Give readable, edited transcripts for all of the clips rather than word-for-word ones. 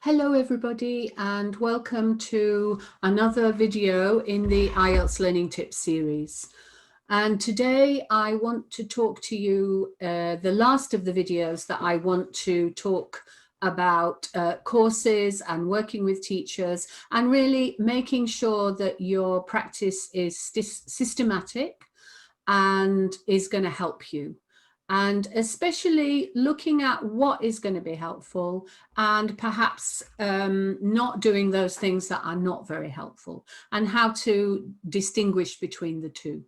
Hello everybody and welcome to another video in the IELTS Learning Tips series. And today I want to talk to you, the last of the videos that I want to talk about courses and working with teachers and really making sure that your practice is systematic and is going to help you. And especially looking at what is going to be helpful and perhaps not doing those things that are not very helpful and how to distinguish between the two.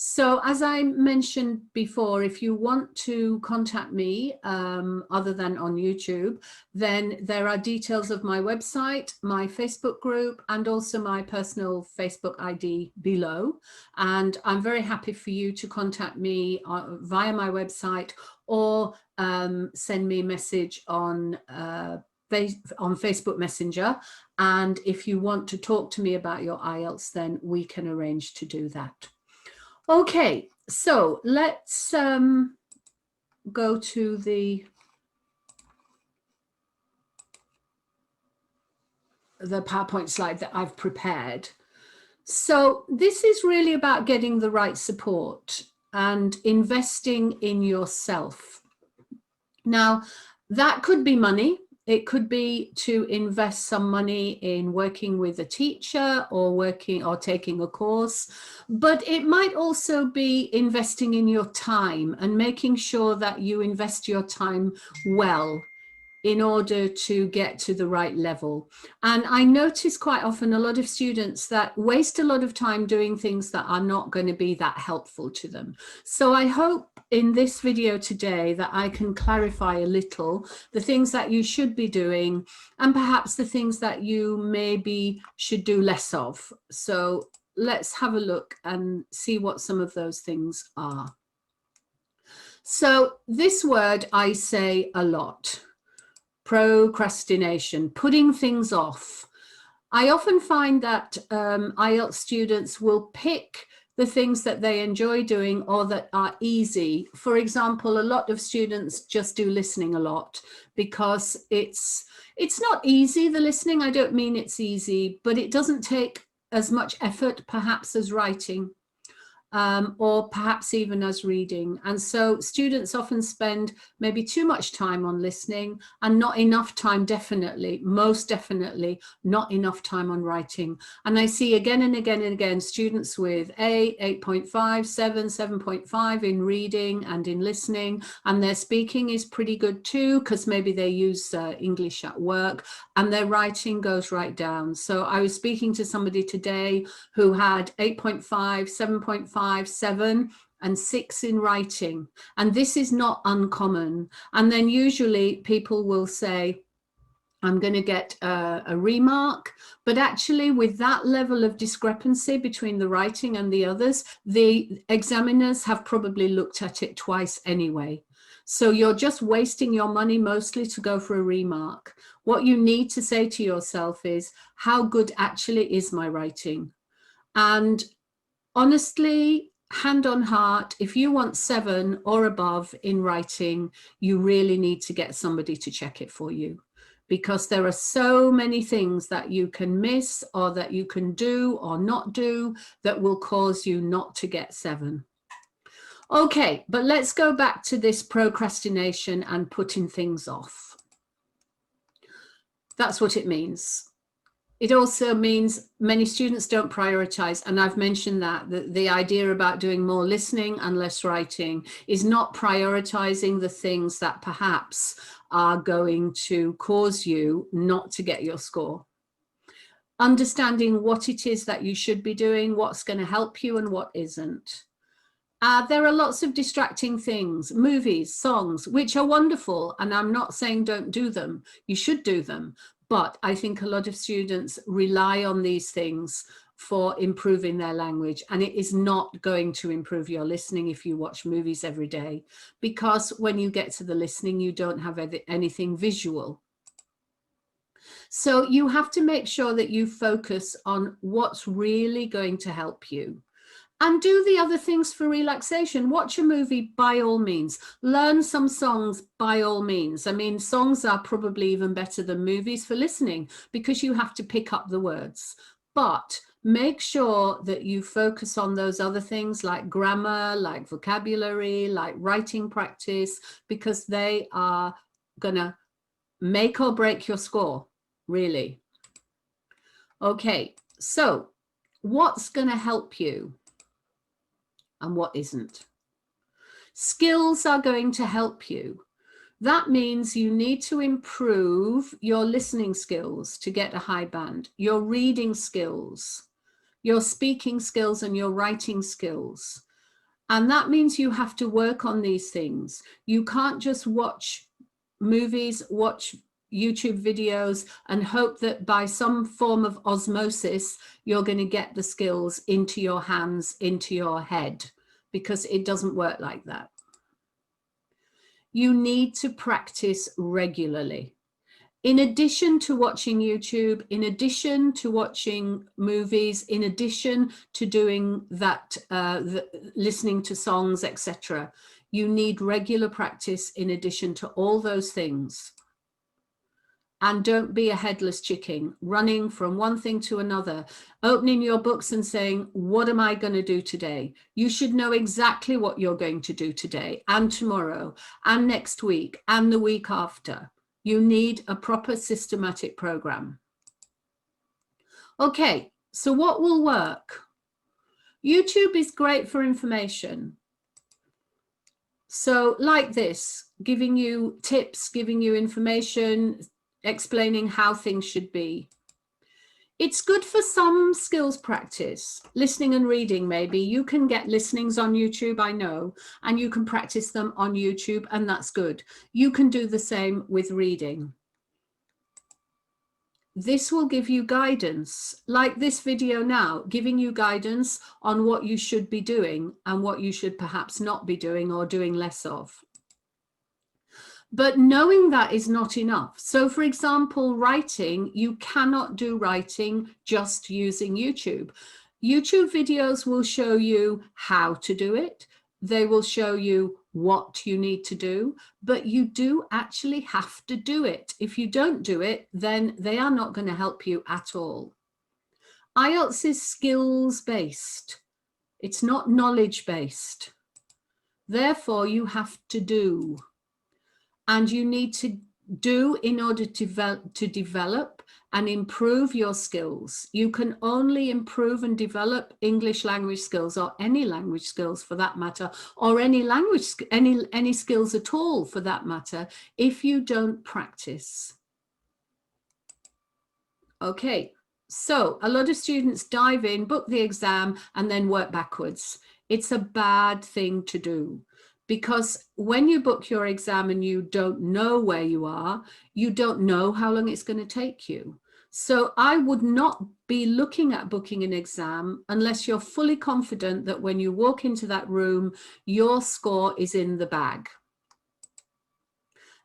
So as I mentioned before, if you want to contact me other than on YouTube, then there are details of my website, my Facebook group, and also my personal Facebook ID below. And I'm very happy for you to contact me via my website or send me a message on Facebook Messenger. And if you want to talk to me about your IELTS, then we can arrange to do that. Okay, so let's go to the PowerPoint slide that I've prepared. So this is really about getting the right support and investing in yourself. Now, that could be money. It could be to invest some money in working with a teacher or taking a course, but it might also be investing in your time and making sure that you invest your time well in order to get to the right level. And I notice quite often a lot of students that waste a lot of time doing things that are not going to be that helpful to them. So I hope in this video today that I can clarify a little the things that you should be doing and perhaps the things that you maybe should do less of. So let's have a look and see what some of those things are. So this word I say a lot. Procrastination, putting things off. I often find that IELTS students will pick the things that they enjoy doing or that are easy. For example, a lot of students just do listening a lot because it's not easy, the listening. I don't mean it's easy, but it doesn't take as much effort perhaps as writing. Or perhaps even as reading. And so students often spend maybe too much time on listening and not enough time, most definitely not enough time on writing. And I see again and again and again students with 8, 8.5, 7, 7.5 in reading and in listening, and their speaking is pretty good too, because maybe they use English at work, and their writing goes right down. So I was speaking to somebody today who had 8.5, 7.5, 7 and 6 in writing, and this is not uncommon. And then usually people will say, I'm going to get a remark, but actually with that level of discrepancy between the writing and the others, the examiners have probably looked at it twice anyway. So you're just wasting your money mostly to go for a remark. What you need to say to yourself is, how good actually is my writing? And honestly, hand on heart, if you want 7 or above in writing, you really need to get somebody to check it for you, because there are so many things that you can miss or that you can do or not do that will cause you not to get 7. Okay, but let's go back to this procrastination and putting things off. That's what it means. It also means many students don't prioritize, and I've mentioned that the idea about doing more listening and less writing is not prioritizing the things that perhaps are going to cause you not to get your score. Understanding what it is that you should be doing, what's going to help you and what isn't. There are lots of distracting things, movies, songs, which are wonderful, and I'm not saying don't do them. You should do them. But I think a lot of students rely on these things for improving their language, and it is not going to improve your listening if you watch movies every day, because when you get to the listening, you don't have anything visual. So you have to make sure that you focus on what's really going to help you. And do the other things for relaxation. Watch a movie by all means. Learn some songs by all means. I mean, songs are probably even better than movies for listening because you have to pick up the words. But make sure that you focus on those other things like grammar, like vocabulary, like writing practice, because they are going to make or break your score, really. Okay, so what's going to help you? And what isn't. Skills are going to help you. That means you need to improve your listening skills to get a high band, your reading skills, your speaking skills, and your writing skills. And that means you have to work on these things. You can't just watch movies, watch YouTube videos and hope that by some form of osmosis, you're going to get the skills into your hands, into your head, because it doesn't work like that. You need to practice regularly. In addition to watching YouTube, in addition to watching movies, in addition to doing that, listening to songs, etc., you need regular practice in addition to all those things. And don't be a headless chicken, running from one thing to another, opening your books and saying, what am I going to do today? You should know exactly what you're going to do today and tomorrow and next week and the week after. You need a proper systematic program. Okay, so what will work? YouTube is great for information. So like this, giving you tips, giving you information, explaining how things should be. It's good for some skills practice, listening and reading. Maybe you can get listenings on YouTube, I know, and you can practice them on YouTube, and that's good. You can do the same with reading. This will give you guidance, like this video now, giving you guidance on what you should be doing and what you should perhaps not be doing or doing less of. But knowing that is not enough. So for example, writing, you cannot do writing just using YouTube. YouTube videos will show you how to do it. They will show you what you need to do, but you do actually have to do it. If you don't do it, then they are not going to help you at all. IELTS is skills-based. It's not knowledge-based. Therefore, you have to do. And you need to do in order to develop and improve your skills. You can only improve and develop English language skills, or any language skills for that matter, or any language, any skills at all for that matter, if you don't practice. Okay, so a lot of students dive in, book the exam, and then work backwards. It's a bad thing to do. Because when you book your exam and you don't know where you are, you don't know how long it's going to take you. So I would not be looking at booking an exam unless you're fully confident that when you walk into that room, your score is in the bag.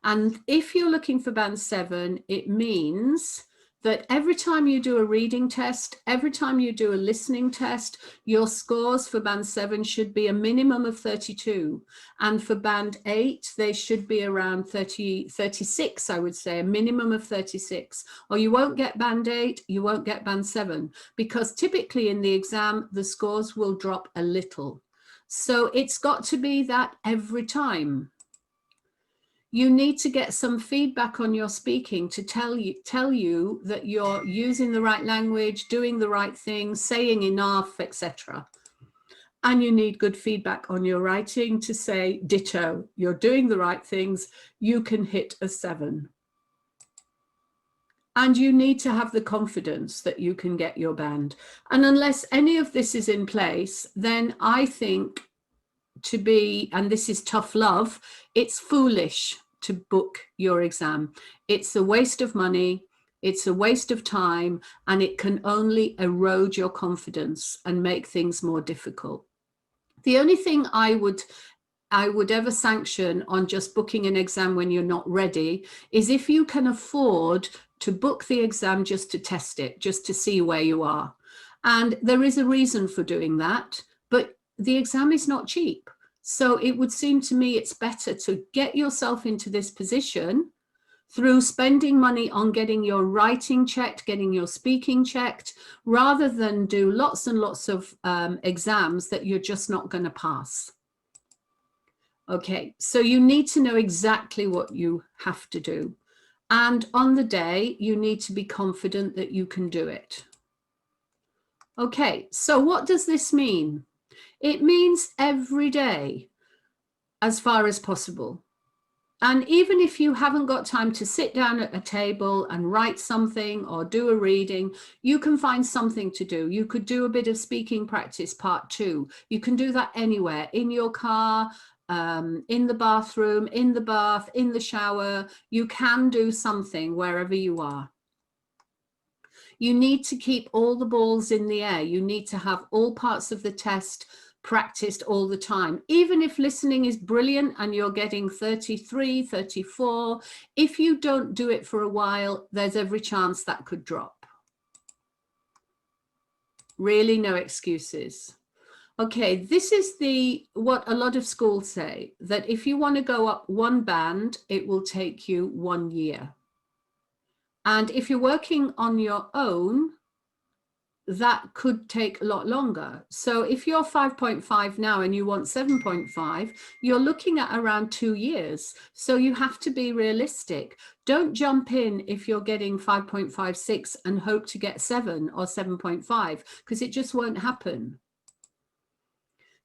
And if you're looking for band 7, it means that every time you do a reading test, every time you do a listening test, your scores for band 7 should be a minimum of 32. And for band 8, they should be around 36, I would say, a minimum of 36. Or you won't get band 8, you won't get band 7, because typically in the exam, the scores will drop a little. So it's got to be that every time. You need to get some feedback on your speaking to tell you that you're using the right language, doing the right thing, saying enough, etc. And you need good feedback on your writing to say ditto, you're doing the right things, you can hit a 7. And you need to have the confidence that you can get your band. And unless any of this is in place, then I think to be, and this is tough love, it's foolish to book your exam. It's a waste of money, it's a waste of time, and it can only erode your confidence and make things more difficult. The only thing I would ever sanction on just booking an exam when you're not ready is if you can afford to book the exam just to test it, just to see where you are. And there is a reason for doing that. but the exam is not cheap. So it would seem to me it's better to get yourself into this position through spending money on getting your writing checked, getting your speaking checked, rather than do lots and lots of exams that you're just not going to pass. Okay, so you need to know exactly what you have to do. And on the day, you need to be confident that you can do it. Okay, so what does this mean? It means every day, as far as possible. And even if you haven't got time to sit down at a table and write something or do a reading, you can find something to do. You could do a bit of speaking practice part 2. You can do that anywhere, in your car, in the bathroom, in the bath, in the shower. You can do something wherever you are. You need to keep all the balls in the air. You need to have all parts of the test practiced all the time. Even if listening is brilliant and you're getting 33, 34, if you don't do it for a while, there's every chance that could drop. Really, no excuses. Okay, this is what a lot of schools say, that if you want to go up one band, it will take you 1 year. And if you're working on your own, that could take a lot longer. So if you're 5.5 now and you want 7.5, you're looking at around 2 years. So you have to be realistic. Don't jump in if you're getting 5.56 and hope to get 7 or 7.5, because it just won't happen.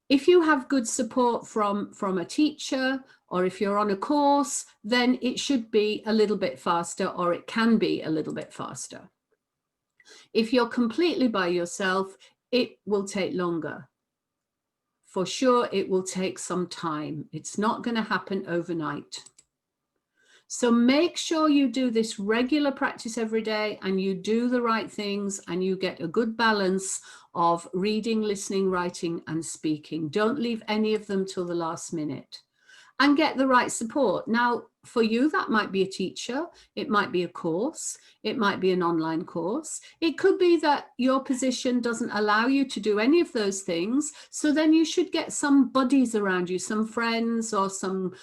If you have good support from a teacher, or if you're on a course, then it should be a little bit faster, or it can be a little bit faster. If you're completely by yourself, it will take longer. For sure, it will take some time. It's not going to happen overnight. So make sure you do this regular practice every day, and you do the right things, and you get a good balance of reading, listening, writing, and speaking. Don't leave any of them till the last minute. And get the right support. Now, for you, that might be a teacher, it might be a course, it might be an online course. It could be that your position doesn't allow you to do any of those things. So then you should get some buddies around you, some friends or some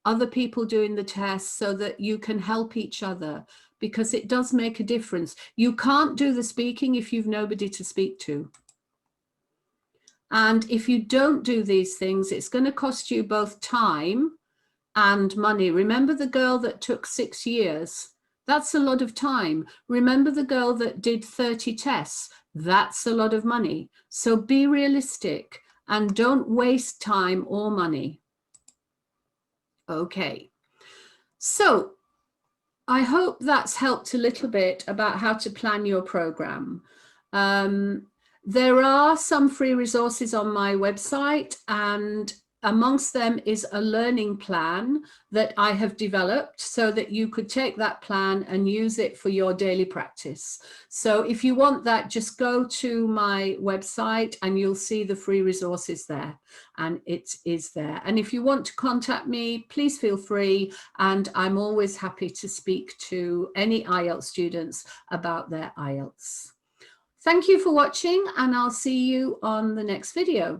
other people doing the tests, so that you can help each other, because it does make a difference. You can't do the speaking if you've nobody to speak to. And if you don't do these things, it's going to cost you both time and money. Remember the girl that took 6 years? That's a lot of time. Remember the girl that did 30 tests? That's a lot of money. So be realistic and don't waste time or money. Okay. So I hope that's helped a little bit about how to plan your program. There are some free resources on my website, and amongst them is a learning plan that I have developed so that you could take that plan and use it for your daily practice. So if you want that, just go to my website and you'll see the free resources there, and it is there. And if you want to contact me, please feel free, and I'm always happy to speak to any IELTS students about their IELTS. Thank you for watching, and I'll see you on the next video.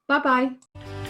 Bye-bye.